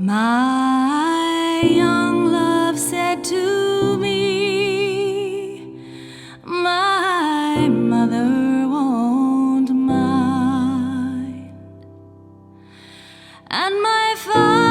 My young love said to me, my mother won't mind, and my father